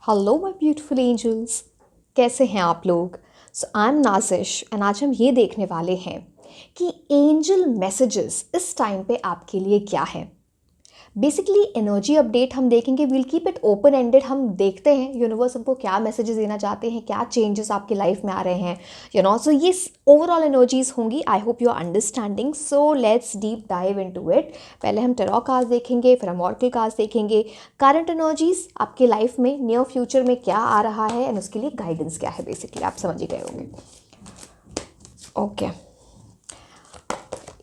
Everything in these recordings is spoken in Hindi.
Hello my beautiful angels. कैसे हैं आप लोग? सो आई एम नाजिश एंड आज हम ये देखने वाले हैं कि एंजल मैसेजेस इस टाइम पे आपके लिए क्या है। बेसिकली एनर्जी अपडेट हम देखेंगे, will keep it open ended. हम देखते हैं यूनिवर्स हमको क्या मैसेजेस देना चाहते हैं, क्या चेंजेस आपकी लाइफ में आ रहे हैं, सो ये ओवरऑल एनर्जीज होंगी। I hope you are understanding. So let's deep dive into it. पहले हम टेरो कार्ड्स देखेंगे, फिर हम ऑरेकल कार्ड्स देखेंगे। करंट एनर्जीज आपके लाइफ में नियर फ्यूचर में क्या आ रहा है एंड उसके लिए गाइडेंस क्या है, बेसिकली आप समझ ही गए होंगे। Okay,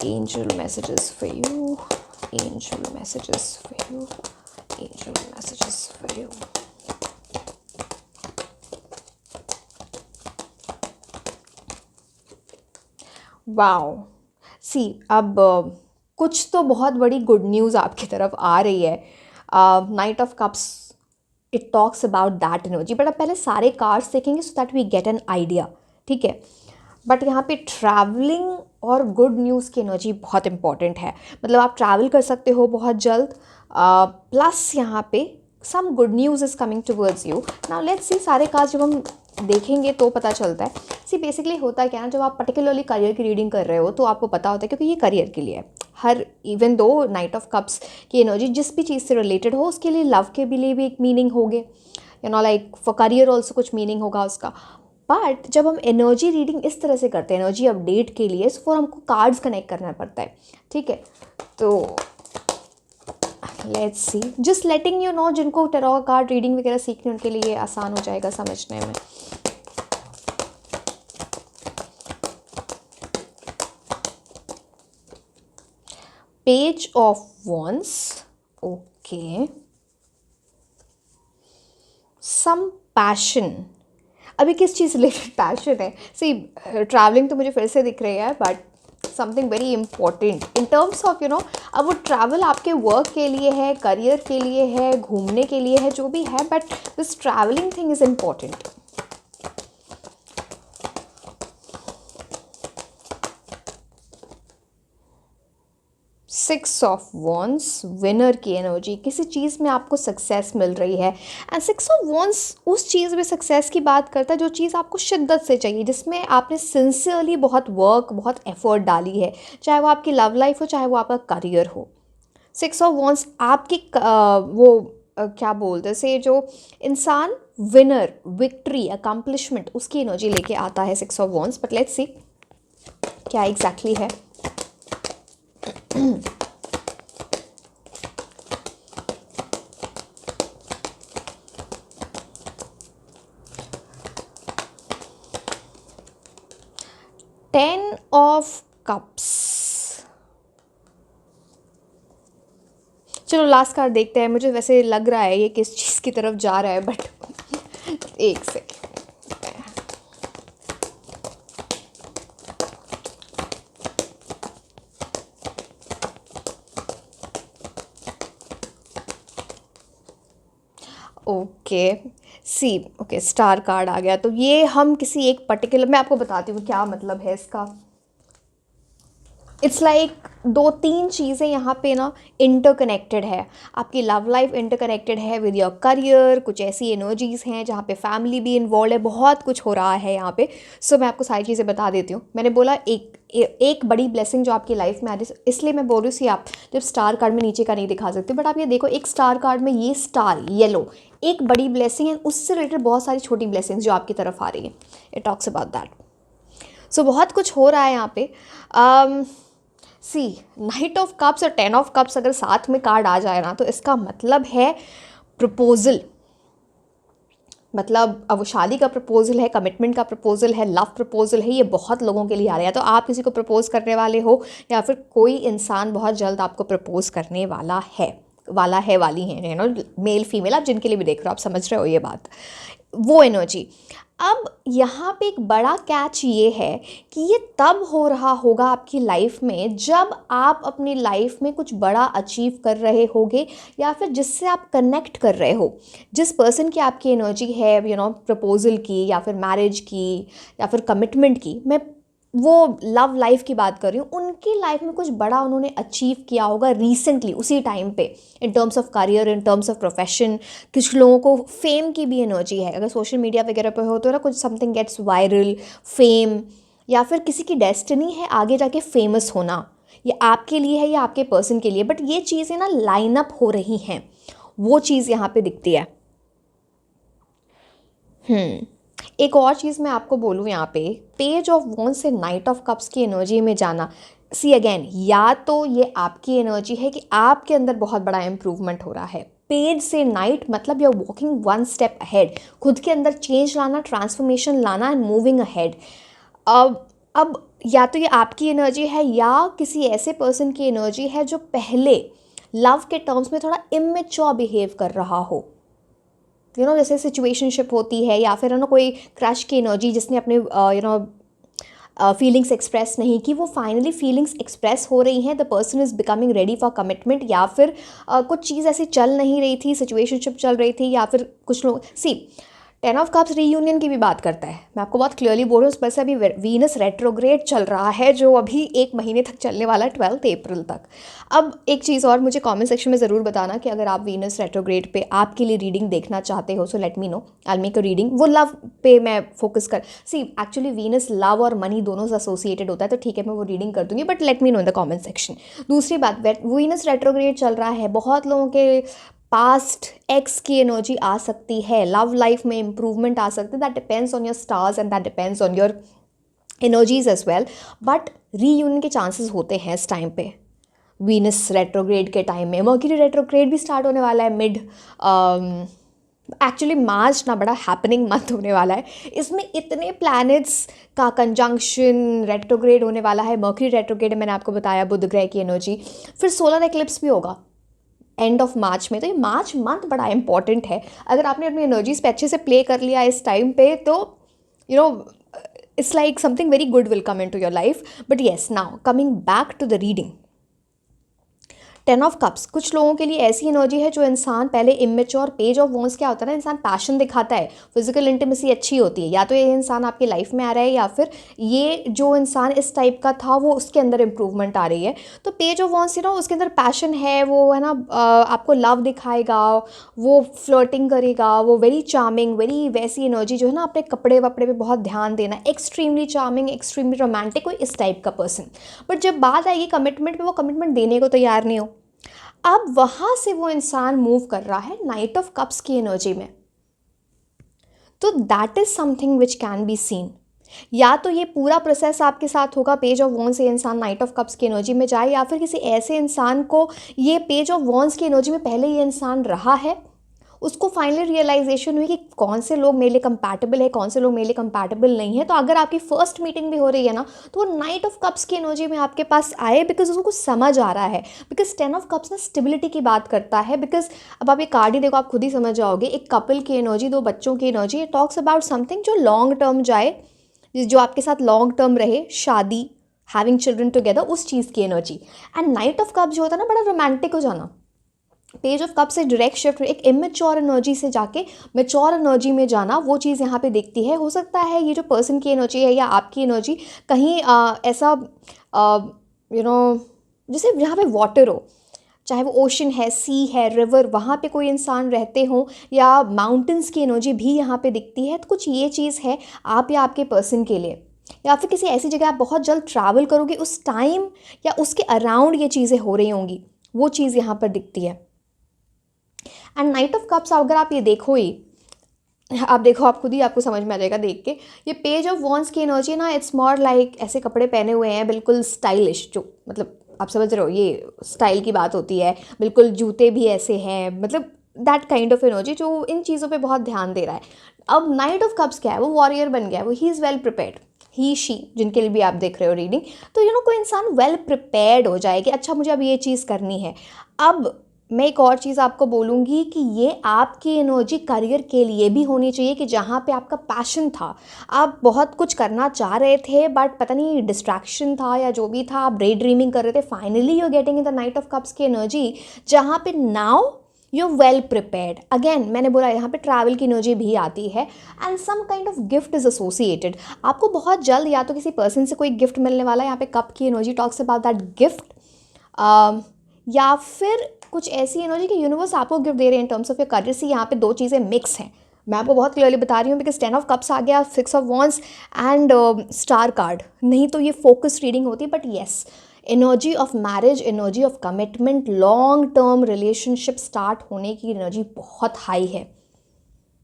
angel messages for you, angel messages for you, angel messages for you. Wow, see अब कुछ तो बहुत बड़ी गुड न्यूज़ आपकी तरफ आ रही है। Knight of cups, it talks about that energy, but अब पहले सारे कार्ड्स देखेंगे so that we get an idea, ठीक है। बट यहाँ पे ट्रैवलिंग और गुड न्यूज़ की एनर्जी बहुत इंपॉर्टेंट है। मतलब आप ट्रैवल कर सकते हो बहुत जल्द, प्लस यहाँ पे some good news is coming towards you. Now let's see, सारे कार्ड जब हम देखेंगे तो पता चलता है। सी बेसिकली होता है क्या ना, जब आप पर्टिकुलरली करियर की रीडिंग कर रहे हो तो आपको पता होता है, क्योंकि ये करियर के लिए है। Her even though night of cups की एनर्जी जिस भी चीज़ से रिलेटेड हो, उसके लिए लव के भी लिए भी एक मीनिंग होगे, लाइक फॉर करियर ऑल्सो कुछ मीनिंग होगा उसका। बट जब हम एनर्जी रीडिंग इस तरह से करते हैं एनर्जी अपडेट के लिए, फिर हमको कार्ड्स कनेक्ट करना पड़ता है, ठीक है। तो let's see, just letting you know, जिनको टेरो कार्ड रीडिंग वगैरह सीखनी उनके लिए आसान हो जाएगा समझने में। Page of wands, okay, some passion. अभी किस चीज़ रिलेटेड पैशन है? सी ट्रैवलिंग तो मुझे फिर से दिख रही है, but something very important in terms of अब वो ट्रैवल आपके वर्क के लिए है, करियर के लिए है, घूमने के लिए है, जो भी है, but this travelling thing is important. Six of wands, winner की एनर्जी, किसी चीज़ में आपको सक्सेस मिल रही है। एंड सिक्स ऑफ वॉन्ड्स उस चीज़ में सक्सेस की बात करता है जो चीज़ आपको शिद्दत से चाहिए, जिसमें आपने सिंसियरली बहुत वर्क, बहुत एफर्ट डाली है, चाहे वो आपकी लव लाइफ हो, चाहे वो आपका करियर हो। सिक्स ऑफ वॉन्ड्स आपकी क्या बोलते हैं से, जो इंसान विनर, विक्ट्री, अकम्पलिशमेंट, उसकी एनर्जी लेके आता है six of wands. But let's see क्या एग्जैक्टली है। Ten of cups. चलो लास्ट कार्ड देखते हैं। मुझे वैसे लग रहा है ये किस चीज़ की तरफ जा रहा है, बट एक सेकेंड। ओके, सी, ओके, स्टार कार्ड आ गया। तो ये हम किसी एक पर्टिकुलर, मैं आपको बताती हूँ क्या मतलब है इसका। इट्स लाइक दो तीन चीज़ें यहाँ पे ना इंटरकनेक्टेड है। आपकी लव लाइफ इंटरकनेक्टेड है विद योर करियर, कुछ ऐसी एनर्जीज़ हैं जहाँ पे फैमिली भी इन्वॉल्व है, बहुत कुछ हो रहा है यहाँ पे। सो मैं आपको सारी चीज़ें बता देती हूँ। मैंने बोला एक बड़ी ब्लेसिंग जो आपकी लाइफ में आ रही है, इसलिए मैं बोल रही हूँ। आप जब स्टार कार्ड में नीचे का नहीं दिखा सकते, बट आप ये देखो, एक स्टार कार्ड में ये स्टार येलो एक बड़ी ब्लेसिंग है, उससे रिलेटेड बहुत सारी छोटी ब्लेसिंग्स जो आपकी तरफ आ रही है। It talks about that. So बहुत कुछ हो रहा है यहाँ पे। सी, नाइट ऑफ कप्स और टेन ऑफ कप्स अगर साथ में कार्ड आ जाए ना, तो इसका मतलब है प्रपोजल। मतलब अब वो शादी का प्रपोजल है, कमिटमेंट का प्रपोजल है, लव प्रपोजल है। ये बहुत लोगों के लिए आ रहा है। तो आप किसी को प्रपोज करने वाले हो, या फिर कोई इंसान बहुत जल्द आपको प्रपोज करने वाला है, वाली है, मेल फीमेल, आप जिनके लिए भी देख रहे हो, आप समझ रहे हो ये बात, वो एनर्जी। अब यहाँ पे एक बड़ा कैच ये है कि ये तब हो रहा होगा आपकी लाइफ में जब आप अपनी लाइफ में कुछ बड़ा अचीव कर रहे होगे, या फिर जिससे आप कनेक्ट कर रहे हो, जिस पर्सन की आपकी एनर्जी है, प्रपोजल की, या फिर मैरिज की, या फिर कमिटमेंट की। मैं वो लव लाइफ की बात कर रही हूँ, उनकी लाइफ में कुछ बड़ा उन्होंने अचीव किया होगा रिसेंटली उसी टाइम पे, in terms of career, in terms of profession. कुछ लोगों को फेम की भी एनर्जी है, अगर सोशल मीडिया वगैरह पे हो तो ना कुछ समथिंग गेट्स वायरल, फेम, या फिर किसी की डेस्टिनी है आगे जाके फेमस होना, ये आपके लिए है या आपके पर्सन के लिए, बट ये चीज़ें ना लाइन अप हो रही हैं, वो चीज़ यहाँ पे दिखती है। एक और चीज़ मैं आपको बोलूँ यहाँ पे, पेज ऑफ वॉन्ड्स से नाइट ऑफ कप्स की एनर्जी में जाना, सी अगेन, या तो ये आपकी एनर्जी है कि आपके अंदर बहुत बड़ा इंप्रूवमेंट हो रहा है। पेज से नाइट मतलब you are walking one step ahead, खुद के अंदर चेंज लाना, ट्रांसफॉर्मेशन लाना एंड मूविंग अहेड। अब या तो ये आपकी एनर्जी है या किसी ऐसे पर्सन की एनर्जी है जो पहले लव के टर्म्स में थोड़ा इमेच्योर बिहेव कर रहा हो, जैसे सिचुएशनशिप होती है, या फिर कोई क्रश की एनर्जी जिसने अपने फीलिंग्स एक्सप्रेस नहीं की, वो फाइनली फीलिंग्स एक्सप्रेस हो रही हैं, the person is becoming ready for commitment, या फिर कुछ चीज़ ऐसी चल नहीं रही थी, सिचुएशनशिप चल रही थी, या फिर कुछ लोग टेन ऑफ कप्स रीयूनियन की भी बात करता है। मैं आपको बहुत क्लियरली बोल रही हूँ, उस पर से अभी वीनस रेट्रोग्रेड चल रहा है जो अभी 1 महीने तक चलने वाला है, 12 अप्रैल तक। अब एक चीज़ और, मुझे कमेंट सेक्शन में ज़रूर बताना कि अगर आप वीनस रेट्रोग्रेड पे आपके लिए रीडिंग देखना चाहते हो, so let me know, I make a reading. वो लव पे मैं फोकस कर, एक्चुअली वीनस लव और मनी दोनों से एसोसिएटेड होता है, तो ठीक है मैं वो रीडिंग कर दूंगी, but let me know in the comment section. दूसरी बात, वीनस रेट्रोग्रेड चल रहा है, बहुत लोगों के पास्ट एक्स की एनर्जी आ सकती है, लव लाइफ में इंप्रूवमेंट आ सकती है, that depends on your stars and that depends on your energies as well, but reunion के चांसेस होते हैं इस टाइम पे, वीनस रेट्रोग्रेड के टाइम में। मर्क्यूरी रेट्रोग्रेड भी स्टार्ट होने वाला है मिड, एक्चुअली मार्च ना बड़ा हैपनिंग मंथ होने वाला है, इसमें इतने प्लैनेट्स का कंजंक्शन रेट्रोग्रेड होने वाला है। मर्क्यूरी रेट्रोग्रेड मैंने आपको बताया, बुध ग्रह की एनर्जी, फिर सोलर एक्लिप्स भी होगा एंड ऑफ मार्च में, तो ये मार्च मंथ बड़ा इंपॉर्टेंट है। अगर आपने अपनी एनर्जीज पे अच्छे से प्ले कर लिया इस टाइम पे, तो it's like something very good will come in to your life. But yes, now coming back to the reading, 10 of cups कुछ लोगों के लिए ऐसी एनर्जी है जो इंसान पहले इमेच्योर, पेज ऑफ वॉन्ड्स क्या होता है ना, इंसान पैशन दिखाता है, फिजिकल इंटीमेसी अच्छी होती है, या तो ये इंसान आपकी लाइफ में आ रहा है या फिर ये जो इंसान इस टाइप का था वो उसके अंदर इंप्रूवमेंट आ रही है। तो पेज ऑफ वॉन्ड्स उसके अंदर पैशन है, वो है ना, आपको लव दिखाएगा, वो फ्लर्टिंग करेगा, वो वेरी चार्मिंग, वेरी वैसी एनर्जी जो है ना, अपने कपड़े वपड़े पे बहुत ध्यान देना, एक्सट्रीमली चार्मिंग, एक्सट्रीमली रोमांटिक, कोई इस टाइप का पर्सन। बट जब बात आएगी कमिटमेंट पे, वो कमिटमेंट देने को तैयार नहीं हो। अब वहाँ से वो इंसान मूव कर रहा है नाइट ऑफ कप्स की एनर्जी में, तो that is something which can be seen. या तो ये पूरा प्रोसेस आपके साथ होगा, पेज ऑफ वॉन्ड्स से इंसान नाइट ऑफ कप्स की एनर्जी में जाए, या फिर किसी ऐसे इंसान को ये पेज ऑफ वॉन्ड्स की एनर्जी में पहले ये इंसान रहा है, उसको फाइनली रियलाइजेशन हुई कि कौन से लोग मेरे लिए कंपैटिबल है, कौन से लोग मेरे लिए कंपैटिबल नहीं है। तो अगर आपकी फर्स्ट मीटिंग भी हो रही है ना, तो वो नाइट ऑफ कप्स की एनर्जी में आपके पास आए, बिकॉज उसको कुछ समझ आ रहा है। बिकॉज 10 ऑफ कप्स ना स्टेबिलिटी की बात करता है, बिकॉज अब आप ये कार्ड ही देखो, आप खुद ही समझ जाओगे, एक कपल की एनर्जी, 2 बच्चों की एनर्जी, ये टॉक्स अबाउट समथिंग जो लॉन्ग टर्म जाए, जो आपके साथ लॉन्ग टर्म रहे, शादी, हैविंग चिल्ड्रन टुगेदर, उस चीज़ की energy. And night of cups जो होता है ना, बड़ा रोमांटिक हो जाना, पेज ऑफ कप से डायरेक्ट शिफ्ट, एक इमेच्योर एनर्जी से जाके मैच्योर एनर्जी में जाना, वो चीज़ यहाँ पे दिखती है। हो सकता है ये जो पर्सन की एनर्जी है या आपकी एनर्जी कहीं ऐसा जैसे जहाँ पे वाटर हो, चाहे वो ओशन है, सी है, रिवर, वहाँ पे कोई इंसान रहते हो, या माउंटेन्स की एनर्जी भी यहाँ पे दिखती है। तो कुछ ये चीज़ है आप या आपके पर्सन के लिए, या फिर किसी ऐसी जगह आप बहुत जल्द ट्रैवल करोगे, उस टाइम या उसके अराउंड ये चीज़ें हो रही होंगी, वो चीज़ यहाँ पर दिखती है। एंड नाइट ऑफ कप्स अगर आप ये देखो ही, आप देखो, आप खुद ही आपको समझ में आ जाएगा देख के, ये पेज ऑफ वॉन्ड्स की एनर्जी ना, इट्स मोर लाइक ऐसे कपड़े पहने हुए हैं बिल्कुल स्टाइलिश, जो मतलब आप समझ रहे हो, ये स्टाइल की बात होती है, बिल्कुल जूते भी ऐसे हैं, मतलब दैट काइंड ऑफ एनर्जी जो इन चीज़ों पे बहुत ध्यान दे रहा है। अब नाइट ऑफ कप्स क्या है, वो वॉरियर बन गया है, वो he is well prepared, he she जिनके लिए भी आप देख रहे हो रीडिंग, तो कोई इंसान वेल प्रिपेयर्ड हो जाए कि अच्छा मुझे अब ये चीज़ करनी है। अब मैं एक और चीज़ आपको बोलूँगी कि ये आपकी एनर्जी करियर के लिए भी होनी चाहिए, कि जहाँ पे आपका पैशन था, आप बहुत कुछ करना चाह रहे थे, बट पता नहीं डिस्ट्रैक्शन था या जो भी था, आप डे ड्रीमिंग कर रहे थे, finally you are getting in the knight of cups की एनर्जी, जहाँ पे now you well prepared. Again मैंने बोला यहाँ पे ट्रैवल की एनर्जी भी आती है and some kind of gift is associated. आपको बहुत जल्द या तो किसी पर्सन से कोई गिफ्ट मिलने वाला है, यहाँ पे कप की energy talks about that gift, या फिर कुछ ऐसी एनर्जी कि यूनिवर्स आपको गिफ्ट दे रहे हैं in terms of your career. से यहाँ पे दो चीज़ें मिक्स हैं, मैं आपको बहुत क्लियरली बता रही हूँ, बिकॉज 10 ऑफ कप्स आ गया, 6 of wands and star card. नहीं तो ये फोकस रीडिंग होती, but yes, energy of marriage, energy of commitment, long term relationship start होने की एनर्जी बहुत हाई है।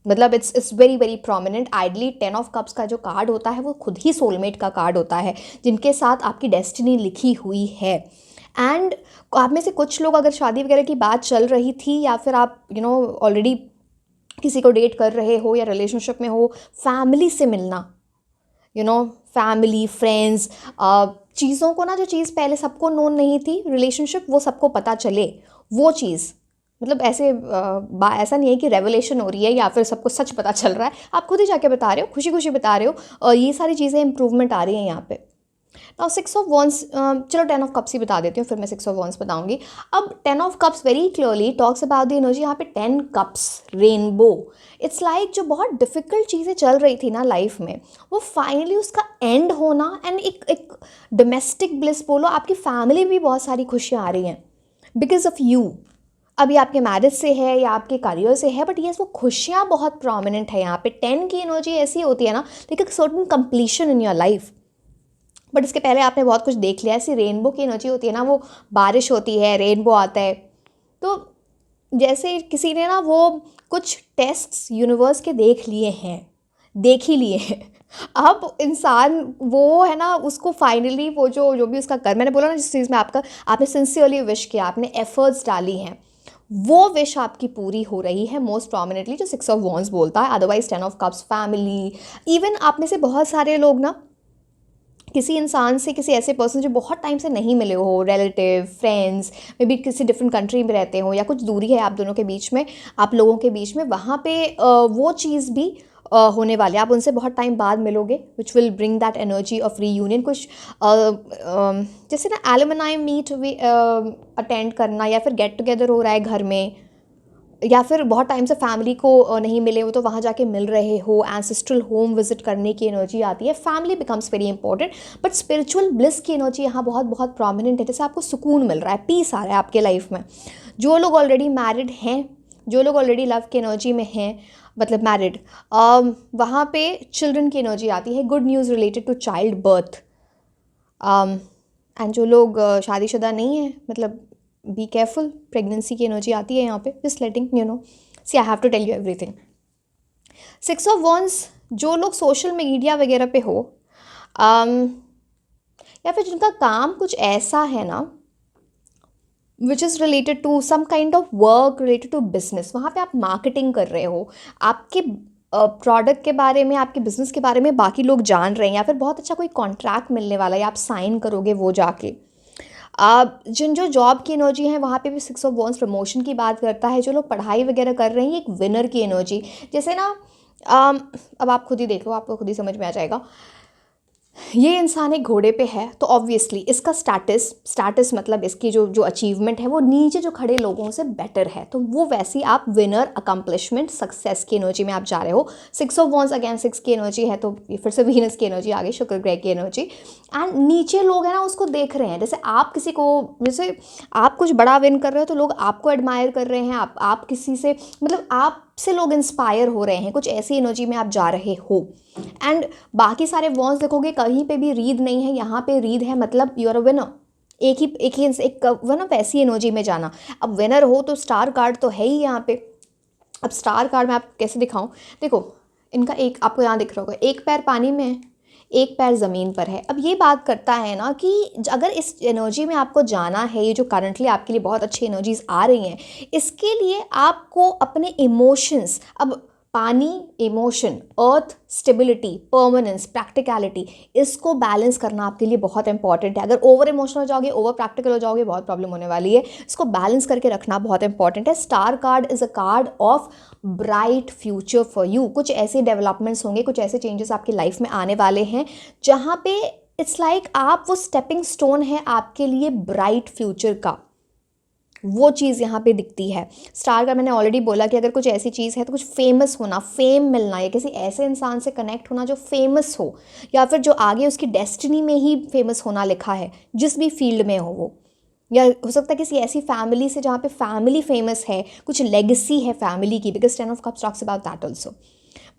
मतलब it's very very prominent. Ideally 10 of cups का जो कार्ड होता है वो खुद ही सोलमेट का कार्ड होता है, जिनके साथ आपकी डेस्टिनी लिखी हुई है। एंड आप में से कुछ लोग, अगर शादी वगैरह की बात चल रही थी या फिर आप ऑलरेडी किसी को डेट कर रहे हो या रिलेशनशिप में हो, फैमिली से मिलना, फैमिली, फ्रेंड्स, चीज़ों को ना, जो चीज़ पहले सबको नोन नहीं थी, रिलेशनशिप वो सबको पता चले, वो चीज़, मतलब ऐसा नहीं है कि रेवलेशन हो रही है या फिर सबको सच पता चल रहा है, आप खुद ही जाके बता रहे हो, खुशी खुशी बता रहे हो, और ये सारी चीज़ें इंप्रूवमेंट आ रही हैं यहाँ पे। नाउ 6 ऑफ वॉन्ड्स, चलो 10 ऑफ कप्स ही बता देती हूँ, फिर मैं 6 ऑफ वॉन्ड्स बताऊंगी। अब 10 of cups very clearly talks about the energy, यहाँ पे 10 कप्स, रेनबो। इट्स लाइक जो बहुत डिफिकल्ट चीज़ें चल रही थी ना लाइफ में, वो फाइनली उसका एंड होना, एंड एक डोमेस्टिक ब्लिस बोलो, आपकी फैमिली भी बहुत सारी खुशियाँ आ रही हैं बिकॉज ऑफ यू। अभी आपके मैरिज से है या आपके करियर से है, बट ये वो खुशियाँ बहुत प्रोमिनेंट है यहाँ पे। 10 की एनर्जी ऐसी होती है ना, लाइक एक certain completion in your life, but इसके पहले आपने बहुत कुछ देख लिया। ऐसी रेनबो की एनर्जी होती है ना, वो बारिश होती है, रेनबो आता है, तो जैसे किसी ने ना वो कुछ टेस्ट्स यूनिवर्स के देख ही लिए हैं। अब इंसान वो है ना, उसको फाइनली वो जो भी उसका कर, मैंने बोला ना, जिस चीज़ में आपने सिंसियरली विश किया, आपने एफर्ट्स डाली हैं, वो विश आपकी पूरी हो रही है मोस्ट प्रोमिनेंटली, जो 6 ऑफ वॉन्ड्स बोलता है। Otherwise 10 of cups, family, even आप में से बहुत सारे लोग ना किसी इंसान से, किसी ऐसे पर्सन जो बहुत टाइम से नहीं मिले हो, रिलेटिव, फ्रेंड्स, मे बी किसी डिफरेंट कंट्री में रहते हो या कुछ दूरी है आप दोनों के बीच में, आप लोगों के बीच में, वहाँ पे वो चीज़ भी होने वाली है। आप उनसे बहुत टाइम बाद मिलोगे, which will bring that energy of reunion. कुछ जैसे ना एलुमनाई मीट अटेंड करना, या फिर गेट टुगेदर हो रहा है घर में, या फिर बहुत टाइम से फैमिली को नहीं मिले हो तो वहाँ जाके मिल रहे हो, एंसेस्ट्रल होम विजिट करने की एनर्जी आती है। Family becomes very important, but spiritual bliss की एनर्जी यहाँ बहुत बहुत प्रोमिनेंट है। जैसे आपको सुकून मिल रहा है, पीस आ रहा है आपके लाइफ में। जो लोग ऑलरेडी मैरिड हैं, जो लोग ऑलरेडी लव की एनर्जी में हैं, मतलब मैरिड, वहाँ पे चिल्ड्रन की एनर्जी आती है, good news related to child birth. And जो लोग शादीशुदा नहीं है, मतलब बी केयरफुल, प्रेगनेंसी की एनर्जी आती है यहाँ पे, just letting you know, see I have to tell you everything. 6 of wands, जो लोग सोशल मीडिया वगैरह पे हो, या फिर जिनका काम कुछ ऐसा है ना which is related to some kind of work related to business, वहाँ पे आप मार्केटिंग कर रहे हो, आपके प्रोडक्ट के बारे में, आपके बिजनेस के बारे में बाकी लोग जान रहे हैं, या फिर बहुत अच्छा कोई कॉन्ट्रैक्ट मिलने वाला है, आप साइन करोगे वो जाके। जिन जो जॉब की एनर्जी है वहाँ पे भी 6 ऑफ वॉन्ड्स प्रमोशन की बात करता है। जो लोग पढ़ाई वगैरह कर रहे हैं, एक विनर की एनर्जी, जैसे ना अब आप खुद ही देख लो, आपको खुद ही समझ में आ जाएगा। ये इंसान एक घोड़े पे है, तो ऑब्वियसली इसका स्टेटस मतलब इसकी जो अचीवमेंट है वो नीचे जो खड़े लोगों से बेटर है, तो वो वैसी आप विनर, अकम्पलिशमेंट, सक्सेस की एनर्जी में आप जा रहे हो। 6 ऑफ वॉन्ड्स अगेन 6 की एनर्जी है, तो ये फिर से वीनस की एनर्जी आ गई, शुक्र ग्रह की एनर्जी। एंड नीचे लोग हैं ना उसको देख रहे हैं, जैसे जैसे आप कुछ बड़ा विन कर रहे हो तो लोग आपको एडमायर कर रहे हैं, आप किसी से, मतलब आपसे लोग इंस्पायर हो रहे हैं, कुछ ऐसी एनर्जी में आप जा रहे हो। एंड बाकी सारे वॉन्स देखोगे कहीं पे भी रीड नहीं है, यहाँ पे रीड है, मतलब यू आर अ विनर। एक विनर, वैसी एनर्जी में जाना। अब विनर हो तो स्टार कार्ड तो है ही यहाँ पे। अब स्टार कार्ड में आप कैसे दिखाऊं, देखो इनका एक आपको यहाँ दिख रहा होगा, एक पैर पानी में है, एक पैर ज़मीन पर है। अब ये बात करता है ना कि अगर इस एनर्जी में आपको जाना है, ये जो करंटली आपके लिए बहुत अच्छी एनर्जीज आ रही हैं, इसके लिए आपको अपने इमोशंस, अब पानी, इमोशन, अर्थ, स्टेबिलिटी, परमानेंस, प्रैक्टिकलिटी, इसको बैलेंस करना आपके लिए बहुत इंपॉर्टेंट है। अगर ओवर इमोशनल हो जाओगे, ओवर प्रैक्टिकल हो जाओगे, बहुत प्रॉब्लम होने वाली है। इसको बैलेंस करके रखना बहुत इंपॉर्टेंट है। Star card is a card of bright future for you. कुछ ऐसे डेवलपमेंट्स होंगे, कुछ ऐसे चेंजेस आपकी लाइफ में आने वाले हैं जहाँ पे इट्स लाइक आप वो स्टेपिंग स्टोन है आपके लिए ब्राइट फ्यूचर का। वो चीज़ यहाँ पे दिखती है। स्टार का मैंने ऑलरेडी बोला कि अगर कुछ ऐसी चीज़ है तो कुछ फेमस होना, फेम मिलना, या किसी ऐसे इंसान से कनेक्ट होना जो फेमस हो, या फिर जो आगे उसकी डेस्टिनी में ही फेमस होना लिखा है, जिस भी फील्ड में हो वो। या हो सकता है किसी ऐसी फैमिली से जहाँ पे फैमिली फेमस है, कुछ लेगेसी है फैमिली की, because ten of cups talks about that also.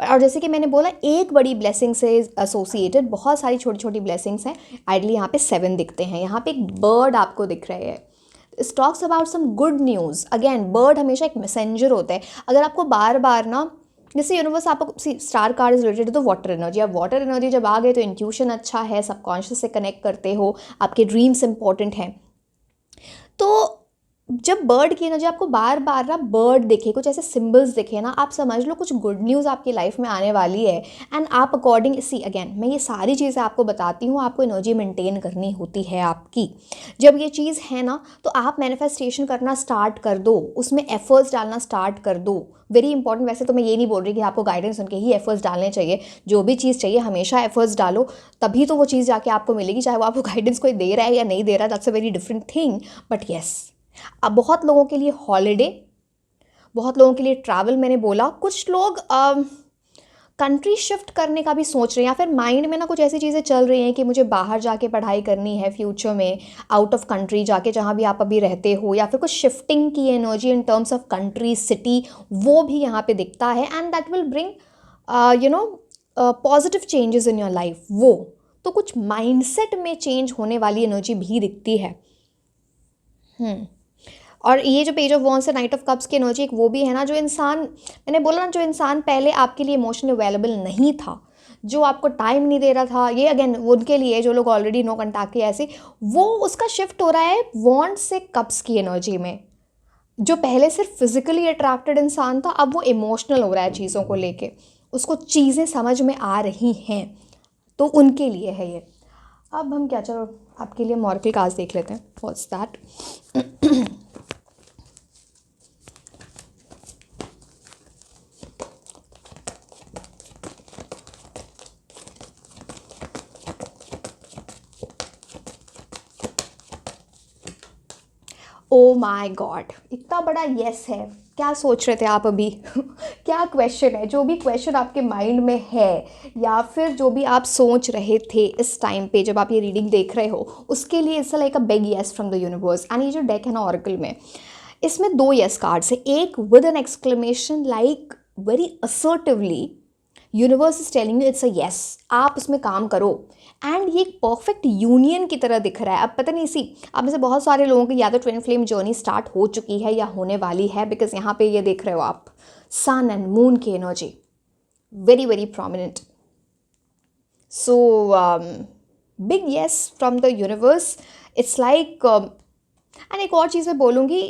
और जैसे कि मैंने बोला, एक बड़ी ब्लेसिंग से एसोसिएटेड बहुत सारी छोटी छोटी ब्लेसिंग्स हैं। आइडली यहाँ पे 7 दिखते हैं। यहाँ पे एक बर्ड आपको दिख रहे हैं। This talks about some good news. Again bird हमेशा एक मैसेंजर होता है। अगर आपको बार बार ना, जैसे यूनिवर्स आपको, star card is related to water energy. अब वाटर एनर्जी जब आ गए तो इंट्यूशन अच्छा है, सबकॉन्शियस से कनेक्ट करते हो, आपके ड्रीम्स इंपॉर्टेंट हैं। तो जब बर्ड की एनर्जी आपको बार बार ना बर्ड दिखे, कुछ ऐसे सिंबल्स दिखे ना, आप समझ लो कुछ गुड न्यूज़ आपकी लाइफ में आने वाली है। एंड आप अकॉर्डिंग, सी अगेन मैं ये सारी चीज़ें आपको बताती हूँ, आपको एनर्जी मेंटेन करनी होती है आपकी। जब ये चीज़ है ना तो आप मैनिफेस्टेशन करना स्टार्ट कर दो, उसमें एफर्ट्स डालना स्टार्ट कर दो। Very important. वैसे तो मैं ये नहीं बोल रही कि आपको गाइडेंस उनके ही एफर्ट्स डालने चाहिए। जो भी चीज़ चाहिए हमेशा एफर्ट्स डालो, तभी तो वो चीज़ जाके आपको मिलेगी। चाहे वो आपको गाइडेंस कोई दे रहा है या नहीं दे रहा, that's a very different thing. But yes, अब बहुत लोगों के लिए हॉलीडे, बहुत लोगों के लिए ट्रैवल, मैंने बोला कुछ लोग कंट्री शिफ्ट करने का भी सोच रहे हैं, या फिर माइंड में ना कुछ ऐसी चीज़ें चल रही हैं कि मुझे बाहर जाके पढ़ाई करनी है फ्यूचर में, आउट ऑफ कंट्री जाके, जहाँ भी आप अभी रहते हो, या फिर कुछ शिफ्टिंग की energy in terms of country, city, वो भी यहाँ पे दिखता है। And that will bring positive changes in your life. वो तो कुछ माइंडसेट में चेंज होने वाली एनर्जी भी दिखती है। और ये जो पेज ऑफ वॉन्ड्स है, नाइट ऑफ कप्स की एनर्जी, एक वो भी है ना, जो इंसान, मैंने बोला ना, जो इंसान पहले आपके लिए इमोशनली अवेलेबल नहीं था, जो आपको टाइम नहीं दे रहा था, ये अगेन उनके लिए, जो लोग ऑलरेडी नो कॉन्टैक्ट किया ऐसे, वो उसका शिफ्ट हो रहा है वॉन्ड से कप्स की एनर्जी में। जो पहले सिर्फ फिजिकली अट्रैक्टेड इंसान था, अब वो इमोशनल हो रहा है चीज़ों को लेके, उसको चीज़ें समझ में आ रही हैं, तो उनके लिए है ये। अब हम क्या, चलो आपके लिए मॉर्कल कार्ड्स देख लेते हैं। What's that? Oh my God, इतना बड़ा यस है। क्या सोच रहे थे आप अभी? क्या क्वेश्चन है? जो भी क्वेश्चन आपके माइंड में है, या फिर जो भी आप सोच रहे थे इस टाइम पे जब आप ये रीडिंग देख रहे हो, उसके लिए it's like a big yes from the universe. And ये जो डेक है ना ऑरेकल में, इसमें 2 यस कार्ड्स है। एक with an exclamation, like very assertively universe is telling you it's a yes, आप उसमें काम करो। एंड ये एक परफेक्ट यूनियन की तरह दिख रहा है। अब पता नहीं, सी आप में से बहुत सारे लोगों की या तो ट्विन फ्लेम जर्नी स्टार्ट हो चुकी है या होने वाली है, बिकॉज यहाँ पे ये देख रहे हो आप सन एंड मून की energy very very prominent. So big yes from the universe. It's like, and एक और चीज़ मैं बोलूँगी,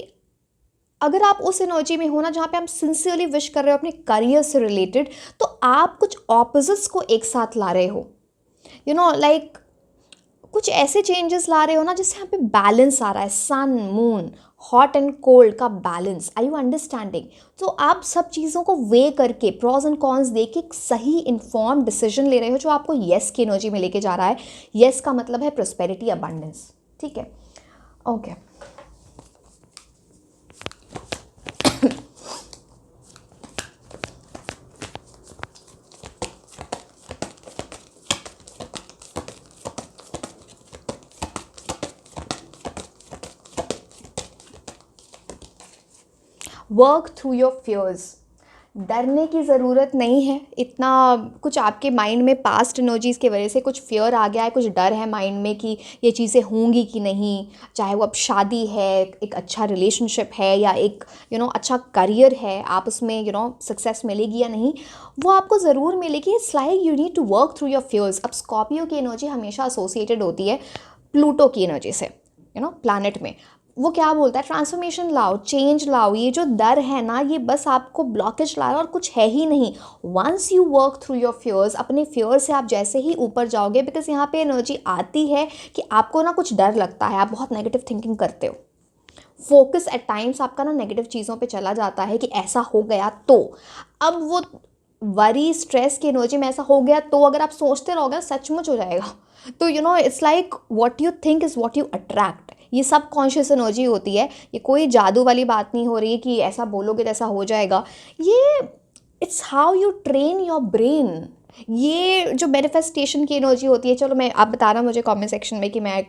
अगर आप उस एनर्जी में हो ना जहाँ पे आप सिंसियरली विश कर रहे हो अपने करियर से रिलेटेड, तो आप कुछ ऑपोजिट्स को एक साथ ला रहे हो। यू नो लाइक कुछ ऐसे चेंजेस ला रहे हो ना जिससे यहाँ पे बैलेंस आ रहा है, sun moon, hot and cold का बैलेंस। Are you understanding? तो आप सब चीज़ों को वे करके, प्रॉज एंड कॉन्स देके एक सही इन्फॉर्म डिसीजन ले रहे हो जो आपको येस की एनर्जी में लेके जा रहा है। येस का मतलब है प्रोस्पेरिटी, अबंडेंस। ठीक है, okay. Work through your fears. डरने की ज़रूरत नहीं है इतना। कुछ आपके माइंड में पास्ट एनर्जीज़ की वजह से कुछ फियर आ गया है, कुछ डर है माइंड में कि ये चीज़ें होंगी कि नहीं। चाहे वो अब शादी है, एक अच्छा रिलेशनशिप है, या एक अच्छा करियर है, आप उसमें सक्सेस मिलेगी या नहीं, वो आपको ज़रूर मिलेगी। It's like you need to work through your fears. अब स्कॉर्पियो की एनर्जी हमेशा एसोसिएटेड होती है प्लूटो की एनर्जी से, प्लानट में। वो क्या बोलता है, ट्रांसफॉर्मेशन लाओ, चेंज लाओ। ये जो डर है ना, ये बस आपको ब्लॉकेज ला रहा है और कुछ है ही नहीं। Once you work through your fears, अपने फियर से आप जैसे ही ऊपर जाओगे, बिकॉज यहाँ पे एनर्जी आती है कि आपको ना कुछ डर लगता है, आप बहुत नेगेटिव थिंकिंग करते हो, फोकस एट टाइम्स आपका ना नेगेटिव चीज़ों पे चला जाता है कि ऐसा हो गया तो। अब वो वरी, स्ट्रेस की एनर्जी में ऐसा हो गया तो अगर आप सोचते रहोगे सचमुच हो जाएगा। तो it's like what you think is what you attract. ये सब कॉन्शियस एनर्जी होती है, ये कोई जादू वाली बात नहीं हो रही है कि ऐसा बोलोगे तो ऐसा हो जाएगा। ये it's how you train your brain. ये जो मैनिफेस्टेशन की एनर्जी होती है, चलो मैं आप बताना मुझे कमेंट सेक्शन में कि मैं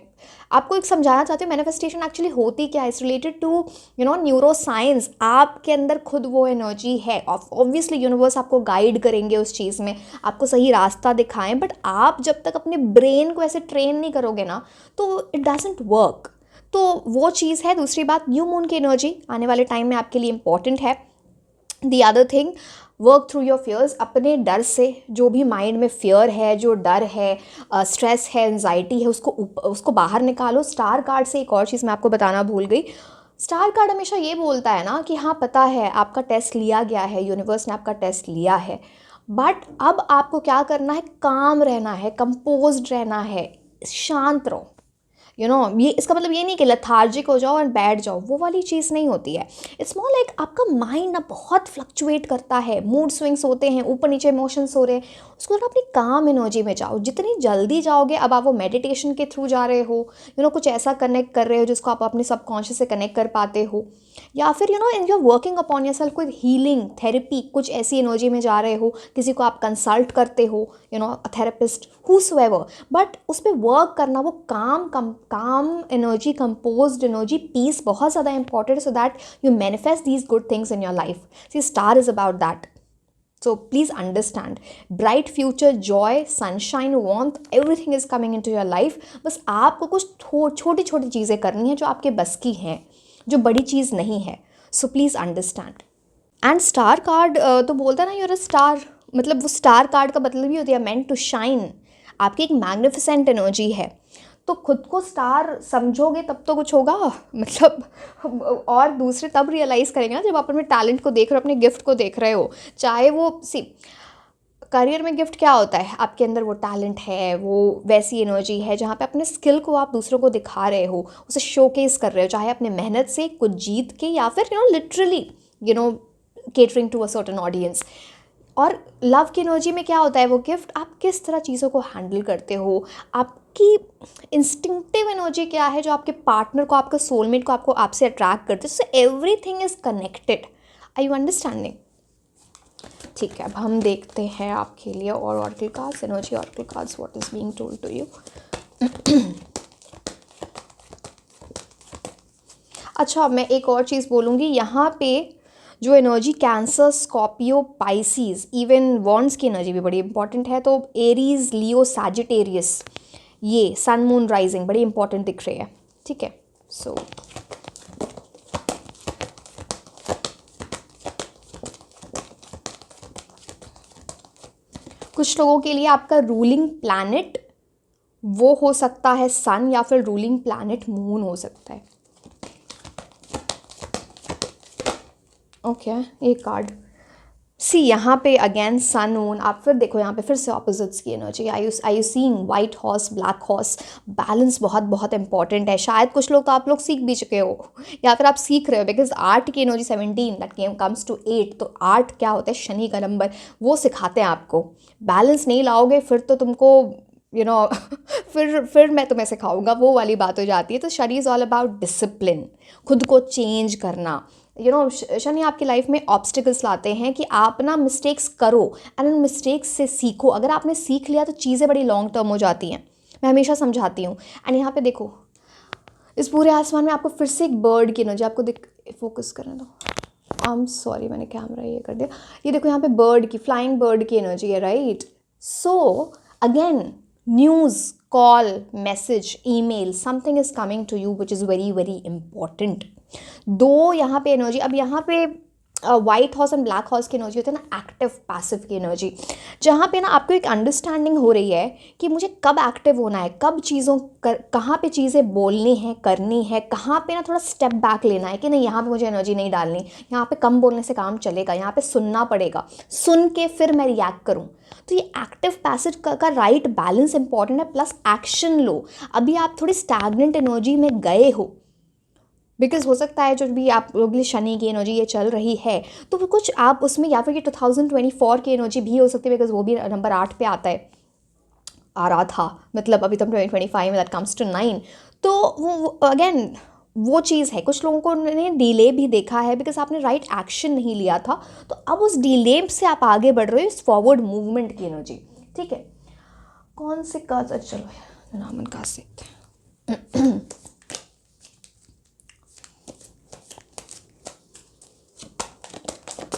आपको एक समझाना चाहती हूँ मैनिफेस्टेशन एक्चुअली होती क्या है। It's related to neuroscience. आपके अंदर खुद वो एनर्जी है, ऑब्वियसली यूनिवर्स आपको गाइड करेंगे उस चीज़ में, आपको सही रास्ता दिखाएं, बट आप जब तक अपने ब्रेन को ऐसे ट्रेन नहीं करोगे ना तो इट डजंट वर्क। तो वो चीज़ है। दूसरी बात, न्यू मून की एनर्जी आने वाले टाइम में आपके लिए इंपॉर्टेंट है। The other thing, work through your fears. अपने डर से, जो भी माइंड में फियर है, जो डर है, स्ट्रेस है, एंजाइटी है, उसको बाहर निकालो। स्टार कार्ड से एक और चीज़ मैं आपको बताना भूल गई। स्टार कार्ड हमेशा ये बोलता है ना कि हाँ पता है आपका टेस्ट लिया गया है, यूनिवर्स ने आपका टेस्ट लिया है, बट अब आपको क्या करना है, काम रहना है, कंपोज्ड रहना है, शांत रहो। ये इसका मतलब ये नहीं कि लथार्जिक हो जाओ और बैठ जाओ, वो वाली चीज़ नहीं होती है। इट्स मोर लाइक आपका माइंड ना बहुत फ्लक्चुएट करता है, मूड स्विंग्स होते हैं, ऊपर नीचे इमोशंस हो रहे हैं, उसको ना अपनी काम एनर्जी में जाओ। जितनी जल्दी जाओगे, अब आप वो मेडिटेशन के थ्रू जा रहे हो, कुछ ऐसा कनेक्ट कर रहे हो जिसको आप अपने सबकॉन्शियस से कनेक्ट कर पाते हो, या फिर in your working upon your self, कोई हीलिंग थेरेपी कुछ ऐसी एनर्जी में जा रहे हो, किसी को आप कंसल्ट करते हो, थेरेपिस्ट हुसोएवर, बट उस पर वर्क करना, वो काम एनर्जी, कंपोज्ड एनर्जी, पीस बहुत ज़्यादा important, so that you manifest these good things in your life. See star is about that. So please understand, bright future, joy, sunshine, warmth, everything is coming into your life. बस आपको कुछ छोटी छोटी चीज़ें करनी है जो आपके बस की हैं, जो बड़ी चीज़ नहीं है। So please understand. And star card तो बोलता है ना, यूर अ स्टार, मतलब वो स्टार कार्ड का मतलब ही होती है मेंट टू शाइन। आपकी एक मैग्निफिसेंट एनर्जी है, तो खुद को स्टार समझोगे तब तो कुछ होगा, मतलब। और दूसरे तब रियलाइज़ करेंगे ना जब आप अपने टैलेंट को देख रहे हो, अपने गिफ्ट को देख रहे हो। चाहे वो करियर में गिफ्ट क्या होता है, आपके अंदर वो टैलेंट है, वो वैसी एनर्जी है जहाँ पे अपने स्किल को आप दूसरों को दिखा रहे हो, उसे शोकेस कर रहे हो, चाहे अपने मेहनत से कुछ जीत के, या फिर literally catering to a certain audience. और लव की एनर्जी में क्या होता है, वो गिफ्ट, आप किस तरह चीज़ों को हैंडल करते हो, आपकी इंस्टिंक्टिव एनर्जी क्या है जो आपके पार्टनर को, आपके सोलमेट को, आपसे अट्रैक्ट करते हैं। So everything is connected. Are you understanding? ठीक है, अब हम देखते हैं आपके लिए और oracle cards, energy oracle cards, what is being told to you. अच्छा, मैं एक और चीज़ बोलूँगी, यहाँ पे जो energy Cancer, Scorpio, Pisces, even wands की एनर्जी भी बड़ी इंपॉर्टेंट है। तो एरीज, लियो, सैजिटेरियस, ये सन मून राइजिंग बड़ी इंपॉर्टेंट दिख रही है। ठीक है, सो कुछ लोगों के लिए आपका रूलिंग प्लैनेट वो हो सकता है सन, या फिर रूलिंग प्लैनेट मून हो सकता है। ओके, एक कार्ड सी यहाँ पे अगेन सन मून। आप फिर देखो यहाँ पे फिर से ऑपोजिट्स की energy. I you seeing white horse, black horse, balance बहुत बहुत इंपॉर्टेंट है। शायद कुछ लोग तो आप लोग सीख भी चुके हो, या फिर आप सीख रहे हो, बिकॉज 8 की एनर्जी 17 दैट कम्स टू 8। तो 8 क्या होता है, शनि का नंबर, वो सिखाते हैं आपको। बैलेंस नहीं लाओगे फिर तो तुमको फिर मैं तुम्हें सिखाऊंगा, वो वाली बात हो जाती है। तो Shani is all about discipline, खुद को चेंज करना। शनि आपकी लाइफ में ऑब्स्टिकल्स लाते हैं कि आप ना मिस्टेक्स करो एंड उन मिस्टेक्स से सीखो। अगर आपने सीख लिया तो चीज़ें बड़ी लॉन्ग टर्म हो जाती हैं, मैं हमेशा समझाती हूँ। एंड यहाँ पे देखो, इस पूरे आसमान में आपको फिर से एक बर्ड की एनर्जी, आपको फोकस करने दो। आई एम सॉरी, मैंने कैमरा ये कर दिया। ये देखो यहाँ पे बर्ड की, फ्लाइंग बर्ड की एनर्जी है, right. So again, news, call, message, email, something is coming to you which is very very important. दो यहाँ पे एनर्जी, अब यहाँ पे white horse and black horse की एनर्जी होती है ना, एक्टिव पैसिव की एनर्जी, जहाँ पे ना आपको एक अंडरस्टैंडिंग हो रही है कि मुझे कब एक्टिव होना है, कब कहाँ पे चीज़ें बोलनी है, करनी है, कहाँ पे ना थोड़ा स्टेप बैक लेना है कि नहीं यहाँ पे मुझे एनर्जी नहीं डालनी, यहाँ पे कम बोलने से काम चलेगा, यहाँ पे सुनना पड़ेगा, सुन के फिर मैं रिएक्ट करूँ। तो ये एक्टिव पैसिव का राइट बैलेंस इंपॉर्टेंट है, प्लस एक्शन लो। अभी आप थोड़ी स्टैग्नेंट एनर्जी में गए हो, बिकॉज हो सकता है जो भी आप लोग शनि की एनर्जी ये चल रही है, तो कुछ आप उसमें, या फिर ये 2024 की एनर्जी भी हो सकती है, बिकॉज वो भी नंबर 8 पे आता है। आ रहा था, मतलब अभी तो 2025 में दैट कम्स टू 9। तो वो अगेन वो चीज़ है, कुछ लोगों को ने डिले भी देखा है बिकॉज आपने राइट एक्शन नहीं लिया था, तो अब उस डिले से आप आगे बढ़ रहे हो इस फॉरवर्ड मूवमेंट की एनर्जी। ठीक है, कौन से कार्ड, चलो नामन का सकते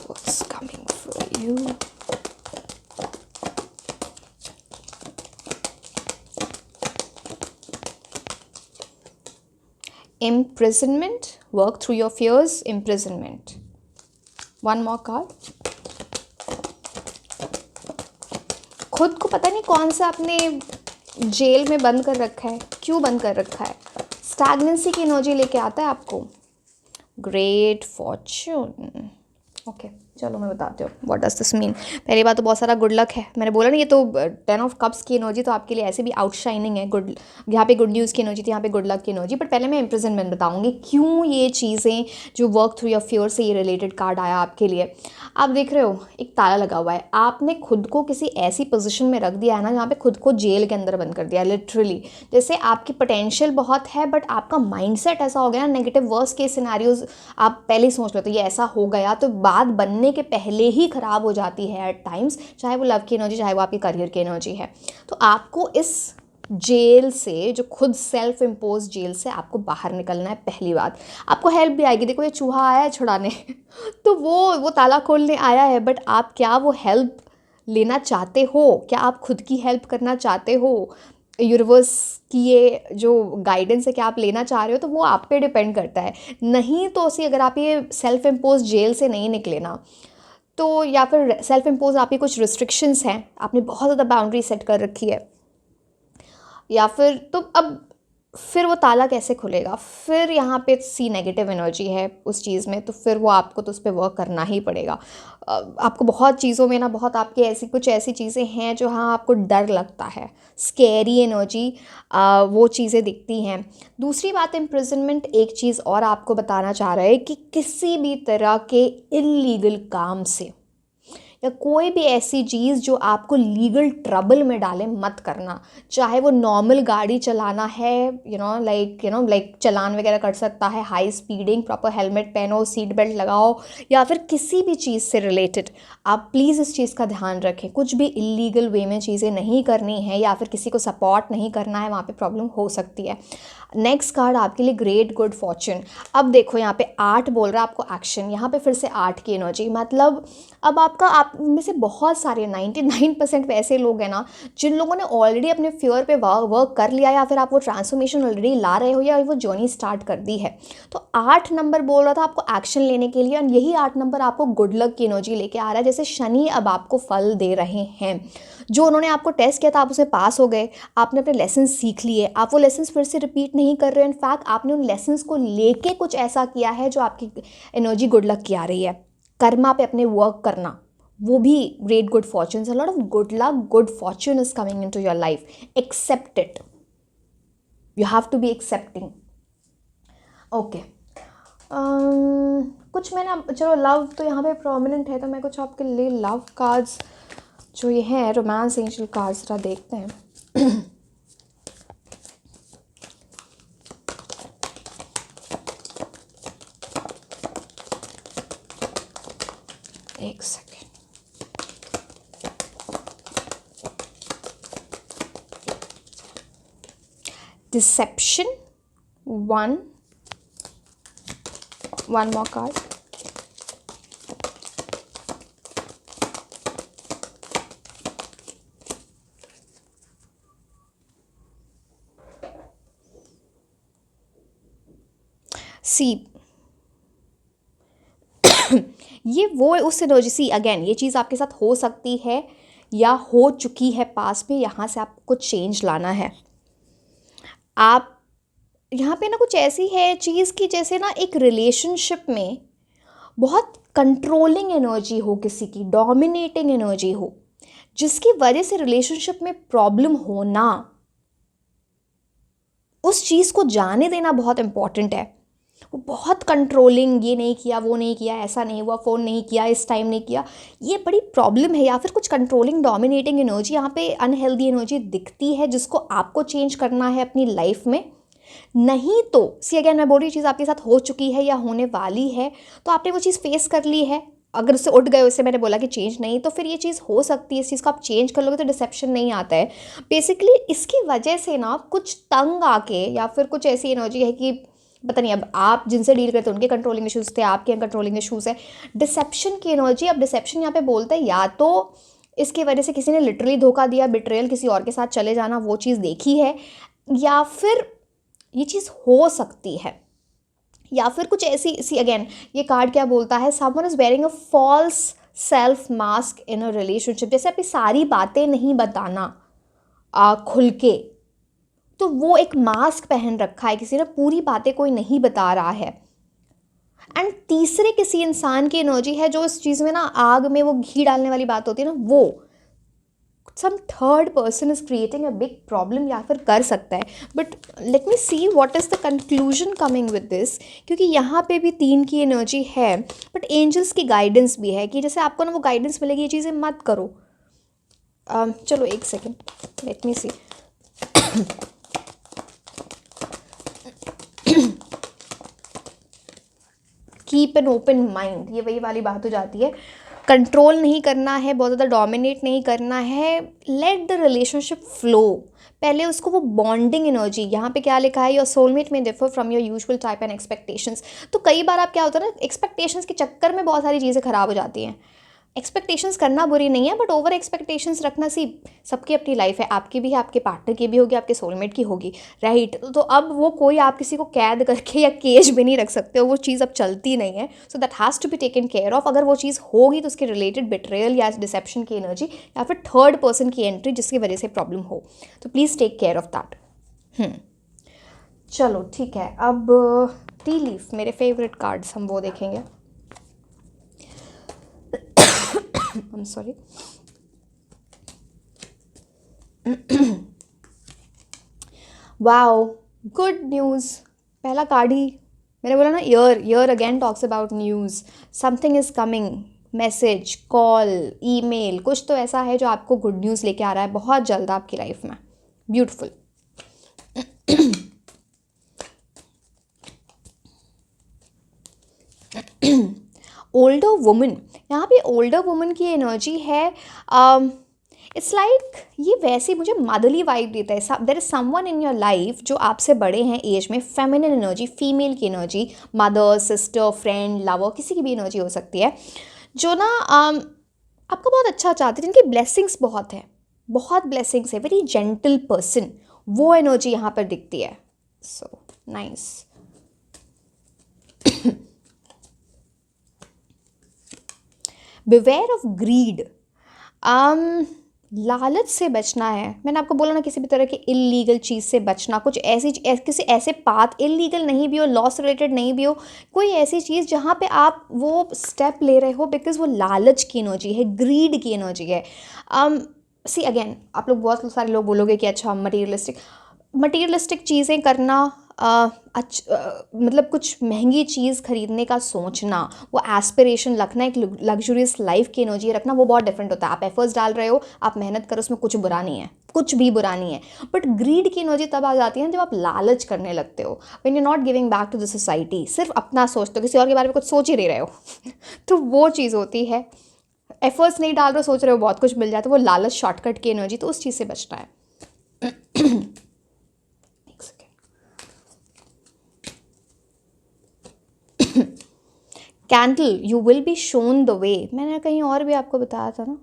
What's coming for you? Imprisonment, work through your fears, imprisonment. One more card. खुद को पता नहीं कौन सा आपने जेल में बंद कर रखा है, क्यों बंद कर रखा है, स्टैग्नेंसी की एनर्जी लेके आता है आपको। Great Fortune. ओके, चलो मैं बताती हूँ व्हाट डज दिस मीन। पहली बात तो बहुत सारा गुड लक है, मैंने बोला ना ये तो 10 ऑफ कप्स की एनर्जी तो आपके लिए ऐसे भी आउटशाइनिंग है। गुड, यहाँ पे गुड न्यूज़ की एनर्जी थी, यहाँ पे गुड लक की एनर्जी। बट पहले मैं इम्प्रिजनमेंट बताऊँगी क्यों ये चीज़ें जो वर्क थ्रू योर फियर से ये रिलेटेड कार्ड आया आपके लिए। आप देख रहे हो एक ताला लगा हुआ है, आपने खुद को किसी ऐसी पोजीशन में रख दिया है ना जहाँ पे खुद को जेल के अंदर बंद कर दिया लिटरली। जैसे आपकी पोटेंशियल बहुत है बट आपका माइंडसेट ऐसा हो गया ना, नेगेटिव वर्स्ट केस सिनेरियोज आप पहले ही सोच लेते हो ये ऐसा हो गया, तो बात बनने के पहले ही ख़राब हो जाती है एट टाइम्स, चाहे वो लव की एनर्जी चाहे वो आपकी करियर की एनर्जी है। तो आपको इस जेल से, जो खुद सेल्फ इम्पोज जेल से आपको बाहर निकलना है। पहली बात, आपको हेल्प भी आएगी, देखो ये चूहा आया है छुड़ाने तो वो ताला खोलने आया है, बट आप क्या वो हेल्प लेना चाहते हो, क्या आप खुद की हेल्प करना चाहते हो, यूनिवर्स की ये जो गाइडेंस है क्या आप लेना चाह रहे हो, तो वो आप पे डिपेंड करता है। नहीं तो उसी अगर आप ये सेल्फ इम्पोज जेल से नहीं निकले ना, तो या फिर सेल्फ इम्पोज आपकी कुछ रिस्ट्रिक्शंस हैं, आपने बहुत ज़्यादा बाउंड्री सेट कर रखी है, या फिर तो अब फिर वो ताला कैसे खुलेगा, फिर यहाँ पे सी नेगेटिव एनर्जी है उस चीज़ में, तो फिर वो आपको तो उस पर वर्क करना ही पड़ेगा। आपको बहुत चीज़ों में ना, बहुत आपकी ऐसी कुछ ऐसी चीज़ें हैं जो हाँ आपको डर लगता है, स्कैरी एनर्जी वो चीज़ें दिखती हैं। दूसरी बात, इम्प्रिजनमेंट एक चीज़ और आपको बताना चाह रहा है कि किसी भी तरह के इल्लीगल काम से या कोई भी ऐसी चीज़ जो आपको लीगल ट्रबल में डाले मत करना। चाहे वो नॉर्मल गाड़ी चलाना है, लाइक चालान वगैरह कर सकता है, हाई स्पीडिंग, प्रॉपर हेलमेट पहनो, सीट बेल्ट लगाओ, या फिर किसी भी चीज़ से रिलेटेड आप प्लीज़ इस चीज़ का ध्यान रखें। कुछ भी इलीगल वे में चीज़ें नहीं करनी है या फिर किसी को सपोर्ट नहीं करना है, वहाँ पे प्रॉब्लम हो सकती है। नेक्स्ट कार्ड आपके लिए ग्रेट गुड फॉर्च्यून। अब देखो यहाँ पे 8 बोल रहा है आपको एक्शन, यहाँ पे फिर से 8 की एनर्जी, मतलब अब आप में से बहुत सारे 99% वैसे लोग हैं ना जिन लोगों ने ऑलरेडी अपने फ्योर पे वर्क कर लिया, या फिर आप वो ट्रांसफॉर्मेशन ऑलरेडी ला रहे हो या वो जर्नी स्टार्ट कर दी है। तो 8 नंबर बोल रहा था आपको एक्शन लेने के लिए, और यही 8 नंबर आपको गुड लक की एनर्जी लेके आ रहा है। जैसे शनि अब आपको फल दे रहे हैं, जो उन्होंने आपको टेस्ट किया था आप उसे पास हो गए, आपने अपने लेसन सीख लिए, आप वो लेसन फिर से रिपीट नहीं कर रहे हो। इनफैक्ट आपने उन लेसन को लेके कुछ ऐसा किया है जो आपकी एनर्जी गुड लक की आ रही है। कर्मा पे अपने वर्क करना, वो भी great good fortune. A lot of good luck, good fortune is coming into your life. Accept it, you have to be accepting. Okay, कुछ मैंने, चलो लव तो यहाँ पे प्रोमिनेंट है, तो मैं कुछ आपके लिए लव कार्ड्स जो ये हैं रोमांस एंजल कार्ड्स जरा देखते हैं। एक second, deception, one more card, see ये वो उस एनर्जी, सी अगेन ये चीज़ आपके साथ हो सकती है या हो चुकी है पास में, यहाँ से आपको कुछ चेंज लाना है। आप यहाँ पे ना कुछ ऐसी है चीज़ की जैसे ना एक रिलेशनशिप में बहुत कंट्रोलिंग एनर्जी हो, किसी की डोमिनेटिंग एनर्जी हो, जिसकी वजह से रिलेशनशिप में प्रॉब्लम होना, उस चीज़ को जाने देना बहुत इम्पॉर्टेंट है। वो बहुत कंट्रोलिंग, ये नहीं किया, वो नहीं किया, ऐसा नहीं हुआ, फ़ोन नहीं किया, इस टाइम नहीं किया, ये बड़ी प्रॉब्लम है। या फिर कुछ कंट्रोलिंग डोमिनेटिंग एनर्जी यहाँ पे अनहेल्दी एनर्जी दिखती है, जिसको आपको चेंज करना है अपनी लाइफ में। नहीं तो सी अगेन मैं बोल रही चीज़ आपके साथ हो चुकी है या होने वाली है, तो आपने वो चीज़ फेस कर ली है। अगर उससे उठ गए, उससे मैंने बोला कि चेंज नहीं, तो फिर ये चीज़ हो सकती है, इस चीज़ को आप चेंज कर लोगे तो डिसेप्शन नहीं आता है। बेसिकली इसकी वजह से ना कुछ तंग आके या फिर कुछ ऐसी एनर्जी है कि पता नहीं, अब आप जिनसे डील करते हैं उनके कंट्रोलिंग इशूज़ थे, आपके यहाँ कंट्रोलिंग इशूज़ है। डिसेप्शन की एनर्जी, अब डिसेप्शन यहाँ पे बोलते हैं या तो इसकी वजह से किसी ने लिटरली धोखा दिया, बिट्रेयल, किसी और के साथ चले जाना, वो चीज़ देखी है, या फिर ये चीज़ हो सकती है, या फिर कुछ ऐसी सी अगेन ये कार्ड क्या बोलता है, someone is wearing a false self mask in a relationship. जैसे अपनी सारी बातें नहीं बताना खुल के, तो वो एक मास्क पहन रखा है किसी ने, पूरी बातें कोई नहीं बता रहा है। एंड तीसरे किसी इंसान की एनर्जी है जो इस चीज़ में ना, आग में वो घी डालने वाली बात होती है ना, वो some third person is creating a big problem, या फिर कर सकता है। But let me see what is the conclusion coming with this, क्योंकि यहाँ पे भी 3 की एनर्जी है, बट एंजल्स की गाइडेंस भी है कि जैसे आपको ना वो गाइडेंस मिलेगी, ये चीज़ें मत करो। चलो एक second, let me see. Keep an open mind, ये वही वाली बात हो जाती है। कंट्रोल नहीं करना है, बहुत ज़्यादा डोमिनेट नहीं करना है, लेट द रिलेशनशिप फ्लो। पहले उसको वो बॉन्डिंग एनर्जी, यहाँ पे क्या लिखा है, योर सोलमेट में differ from your usual type and expectations. तो कई बार आप क्या होता है ना, एक्सपेक्टेशंस के चक्कर में बहुत सारी चीज़ें ख़राब हो जाती हैं। एक्सपेक्टेशंस करना बुरी नहीं है, बट ओवर एक्सपेक्टेशंस रखना, सी सबकी अपनी लाइफ है, आपकी भी है, आपके पार्टनर की भी होगी, आपके सोलमेट की होगी, राइट। तो अब वो कोई आप किसी को कैद करके या केज में नहीं रख सकते हो, वो चीज़ अब चलती नहीं है। So that has to be taken care of. अगर वो चीज़ होगी तो उसके रिलेटेड बिट्रेयल या डिसेप्शन की एनर्जी या फिर थर्ड पर्सन की एंट्री जिसकी वजह से प्रॉब्लम हो, तो please take care of that. चलो ठीक है, अब टी लीफ, मेरे फेवरेट कार्ड्स, हम वो देखेंगे। I am sorry. Wow, good news. पहला कार्ड ही मैंने बोला ना, year again talks about news, something is coming, message, call, email, कुछ तो ऐसा है जो आपको गुड न्यूज़ लेके आ रहा है बहुत जल्द आपकी लाइफ में। ब्यूटिफुल। ओल्डर वुमन, यहाँ पे ओल्डर वुमन की एनर्जी है। इट्स लाइक ये वैसे मुझे मदरली वाइब देता है। There is someone in your life जो आपसे बड़े हैं एज में, फेमिनिन एनर्जी, फीमेल की energy, mother, sister, friend, lover, किसी की भी एनर्जी हो सकती है, जो ना आपका बहुत अच्छा चाहते हैं, जिनकी ब्लेसिंग्स बहुत है, बहुत ब्लेसिंग्स है, वेरी जेंटल पर्सन, वो एनर्जी यहाँ पर दिखती है। So nice. Beware of greed, लालच से बचना है। मैंने आपको बोला ना, किसी भी तरह की इलीगल चीज़ से बचना, कुछ ऐसी किसी ऐसे पाथ, इलीगल नहीं भी हो, लॉ से रिलेटेड नहीं भी हो, कोई ऐसी चीज़ जहाँ पे आप वो स्टेप ले रहे हो बिकॉज वो लालच की एनर्जी है, ग्रीड की एनर्जी है। सी अगेन, आप लोग बहुत सारे लोग बोलोगे कि अच्छा मटीरियलिस्टिक चीज़ें करना, मतलब कुछ महंगी चीज़ खरीदने का सोचना, वो एस्पिरेशन रखना, एक लग्जरियस लाइफ की एनर्जी रखना, वो बहुत डिफरेंट होता है। आप एफर्ट्स डाल रहे हो, आप मेहनत करो, उसमें कुछ बुरा नहीं है, कुछ भी बुरा नहीं है। बट ग्रीड की एनर्जी तब आ जाती है जब आप लालच करने लगते हो, when you not giving back to the society, सिर्फ अपना सोचते हो, किसी और के बारे में कुछ सोच ही नहीं रहे हो। तो वो चीज़ होती है। एफर्ट्स नहीं डाल रहे हो, सोच रहे हो बहुत कुछ मिल जाता है, वो लालच, शॉर्टकट की एनर्जी, तो उस चीज़ से बचना है। Candle, you will be shown the वे, मैंने कहीं और भी आपको बताया था ना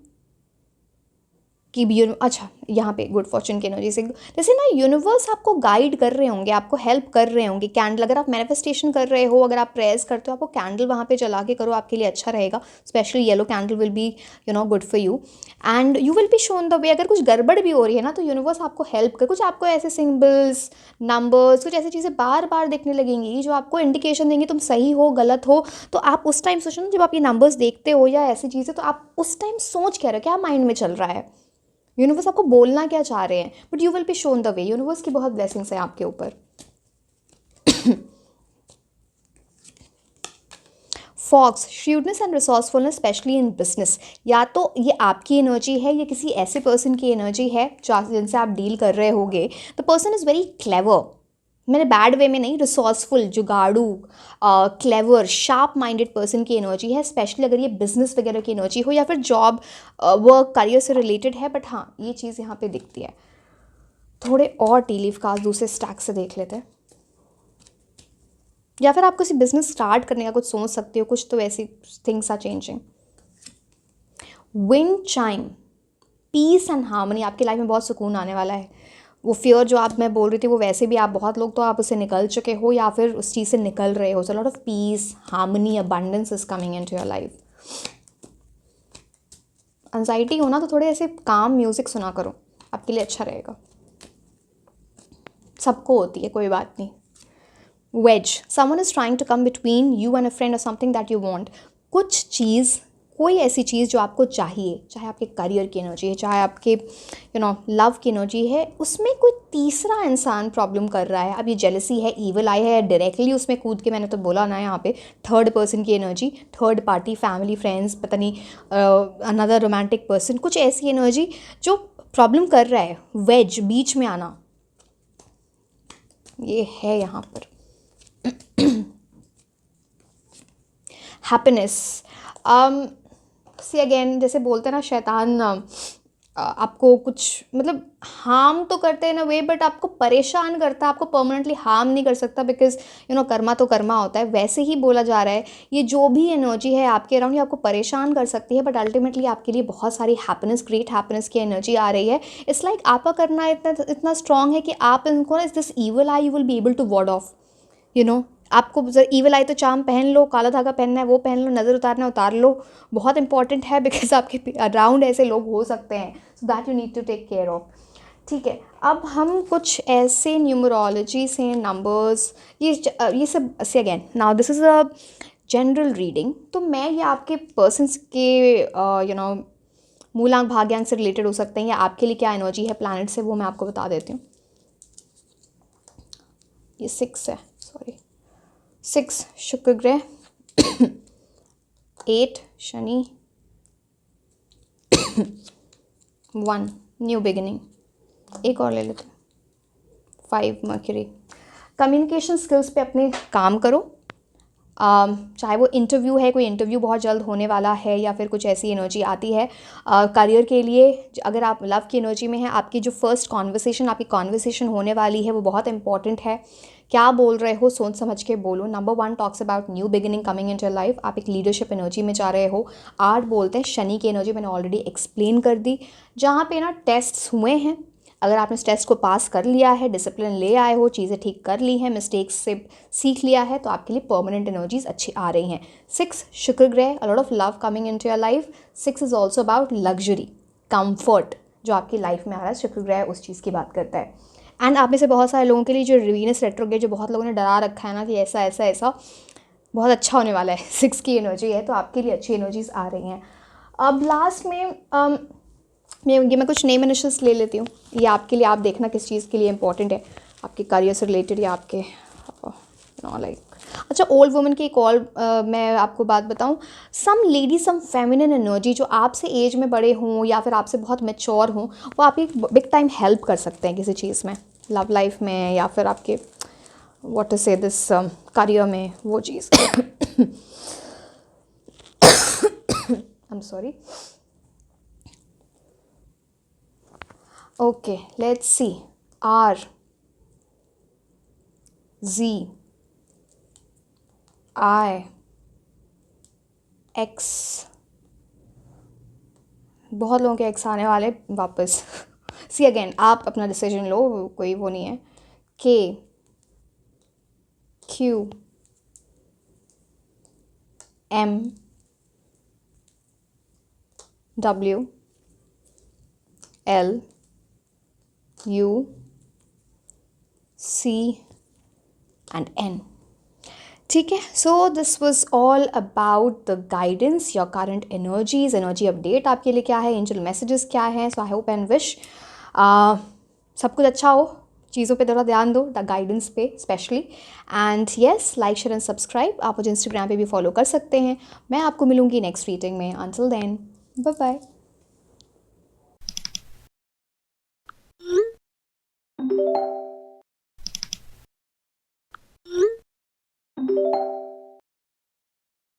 कि अच्छा यहाँ पे गुड फॉर्चून की एनर्जी से, जैसे ना यूनिवर्स आपको गाइड कर रहे होंगे, आपको हेल्प कर रहे होंगे। कैंडल, अगर आप मैनिफेस्टेशन कर रहे हो, अगर आप प्रेयर्स करते हो, आपको कैंडल वहाँ पे जला के करो, आपके लिए अच्छा रहेगा। Specially yellow candle will be good for you and you will be shown the वे। अगर कुछ गड़बड़ भी हो रही है ना, तो यूनिवर्स आपको हेल्प कर, कुछ आपको ऐसे सिम्बल्स, नंबर्स, कुछ ऐसी चीज़ें बार बार देखने लगेंगी जो आपको इंडिकेशन देंगी तुम सही हो, गलत हो। तो आप उस टाइम सोचो ना, जब आप ये नंबर्स देखते हो या ऐसी चीज़ें, तो आप उस टाइम सोच क्या रहे हो, क्या माइंड में चल रहा है, यूनिवर्स आपको बोलना क्या चाह रहे हैं, but you will be shown the way. Universe की बहुत ब्लेसिंग्स हैं आपके ऊपर। Fox, shrewdness and resourcefulness specially in business. या तो ये आपकी एनर्जी है या किसी ऐसे पर्सन की एनर्जी है जिनसे आप डील कर रहे होगे। The person is very clever, मैंने बैड वे में नहीं, रिसोर्सफुल, जुगाड़ू, क्लेवर, शार्प माइंडेड पर्सन की एनर्जी है, स्पेशली अगर ये बिजनेस वगैरह की एनर्जी हो या फिर जॉब वर्क करियर से रिलेटेड है। बट हाँ, ये चीज़ यहाँ पे दिखती है। थोड़े और टी लीफ कार्ड दूसरे स्टैक से देख लेते हैं, या फिर आप किसी बिजनेस स्टार्ट करने का कुछ सोच सकते हो, कुछ तो ऐसी things are changing. Wind chime, peace and harmony, आपकी लाइफ में बहुत सुकून आने वाला है। वो फियर जो आप मैं बोल रही थी वो वैसे भी आप बहुत लोग तो आप उससे निकल चुके हो या फिर उस चीज़ से निकल रहे हो। So lot of peace, harmony, abundance is coming into your life. Anxiety हो ना तो थोड़े ऐसे काम म्यूजिक सुना करो, आपके लिए अच्छा रहेगा। सबको होती है, कोई बात नहीं। Wedge, someone is trying to come between you and a friend और समथिंग दैट यू वांट। कुछ चीज़, कोई ऐसी चीज़ जो आपको चाहिए, चाहे आपके करियर की एनर्जी है, चाहे आपके लव की एनर्जी है, उसमें कोई तीसरा इंसान प्रॉब्लम कर रहा है। अब ये जेलसी है, ईवल आई है, डायरेक्टली उसमें कूद के, मैंने तो बोला ना यहाँ पे थर्ड पर्सन की energy, third party, family, friends, पता नहीं अनदर रोमांटिक पर्सन, कुछ ऐसी एनर्जी जो प्रॉब्लम कर रहा है। वेज, बीच में आना, ये है यहाँ पर। हैप्पीनेस, सी अगेन, जैसे बोलते हैं ना शैतान आपको कुछ मतलब हार्म तो करते हैं ना वे, बट आपको परेशान करता है, आपको परमानेंटली हार्म नहीं कर सकता, बिकॉज कर्मा तो कर्मा होता है। वैसे ही बोला जा रहा है, ये जो भी एनर्जी है आपके अराउंड, ये आपको परेशान कर सकती है, बट अल्टीमेटली आपके लिए बहुत सारी हैप्पीनेस, ग्रेट हैप्पीनेस की एनर्जी आ रही है। इट्स लाइक आपका करना इतना स्ट्रांग है कि आप इनको ना, इस this evil eye you will be able to ward off. आपको ईवल आई तो चाम पहन लो, काला धागा पहनना है वो पहन लो, नज़र उतारना है उतार लो, बहुत इंपॉर्टेंट है, बिकॉज आपके अराउंड ऐसे लोग हो सकते हैं, so that you need to take care of. ठीक है, अब हम कुछ ऐसे न्यूमरोलॉजी से नंबर्स, ये सब से again, now this is a general reading, तो मैं ये आपके पर्सनस के मूलांक भाग्यांक से रिलेटेड हो सकते हैं, या आपके लिए क्या एनर्जी है प्लैनेट से, वो मैं आपको बता देती हूँ। ये 6 है, सॉरी, 6 शुक्र ग्रह, 8 शनि, 1 न्यू बिगिनिंग, एक और ले लेते हैं, 5 मर्क्यूरी। कम्युनिकेशन स्किल्स पे अपने काम करो, चाहे वो इंटरव्यू है, कोई इंटरव्यू बहुत जल्द होने वाला है, या फिर कुछ ऐसी एनर्जी आती है करियर के लिए। अगर आप लव की एनर्जी में हैं, आपकी जो फर्स्ट कॉन्वर्सेशन, आपकी कॉन्वर्सेशन होने वाली है, वो बहुत इंपॉर्टेंट है। क्या बोल रहे हो सोच समझ के बोलो। Number 1 talks about new beginning coming in your life, आप एक लीडरशिप एनर्जी में जा रहे हो। 8 बोलते हैं शनि की एनर्जी, मैंने ऑलरेडी एक्सप्लेन कर दी, जहाँ पे ना टेस्ट्स हुए हैं, अगर आपने इस टेस्ट को पास कर लिया है, डिसिप्लिन ले आए हो, चीज़ें ठीक कर ली हैं, मिस्टेक्स से सीख लिया है, तो आपके लिए परमानेंट एनर्जीज अच्छी आ रही हैं। 6 शुक्र ग्रह, अ lot of love coming into your life. 6 is also about luxury, comfort, जो आपकी लाइफ में आ रहा है, शुक्र ग्रह उस चीज़ की बात करता है। एंड आप में से बहुत सारे लोगों के लिए जो वीनस रेट्रोग्रेड, जो बहुत लोगों ने डरा रखा है ना कि ऐसा ऐसा ऐसा, बहुत अच्छा होने वाला है। 6 की एनर्जी है, तो आपके लिए अच्छी एनर्जीज आ रही हैं। अब लास्ट में मैं कुछ नेम इनिशियल्स ले लेती हूँ, ये आपके लिए, आप देखना किस चीज़ के लिए इंपॉर्टेंट है, आपके करियर से रिलेटेड या आपके लाइक। अच्छा, ओल्ड वुमेन की एक और मैं आपको बात बताऊँ, सम लेडी, सम फेमिनिन एनर्जी, जो आपसे एज में बड़े हों या फिर आपसे बहुत मैच्योर हों, वो आपकी बिग टाइम हेल्प कर सकते हैं किसी चीज़ में, लव लाइफ में या फिर आपके what to say this career में, वो चीज़। I am sorry. Okay, let's see. R, Z, I, X, बहुत लोगों के X आने वाले वापस। सी अगेन, आप अपना डिसीजन लो, कोई वो नहीं है। K, Q, M, W, L, U, C and N. ठीक है, so this was all about the guidance, your current energies, energy update आपके लिए क्या है, एंजल मैसेजेस क्या हैं। सो आई होप एंड विश सब कुछ अच्छा हो, चीज़ों पे थोड़ा ध्यान दो, द गाइडेंस पे specially. And yes, like share and subscribe. आप मुझे इंस्टाग्राम पे भी फॉलो कर सकते हैं। मैं आपको मिलूंगी नेक्स्ट मीटिंग में। Until then, bye bye.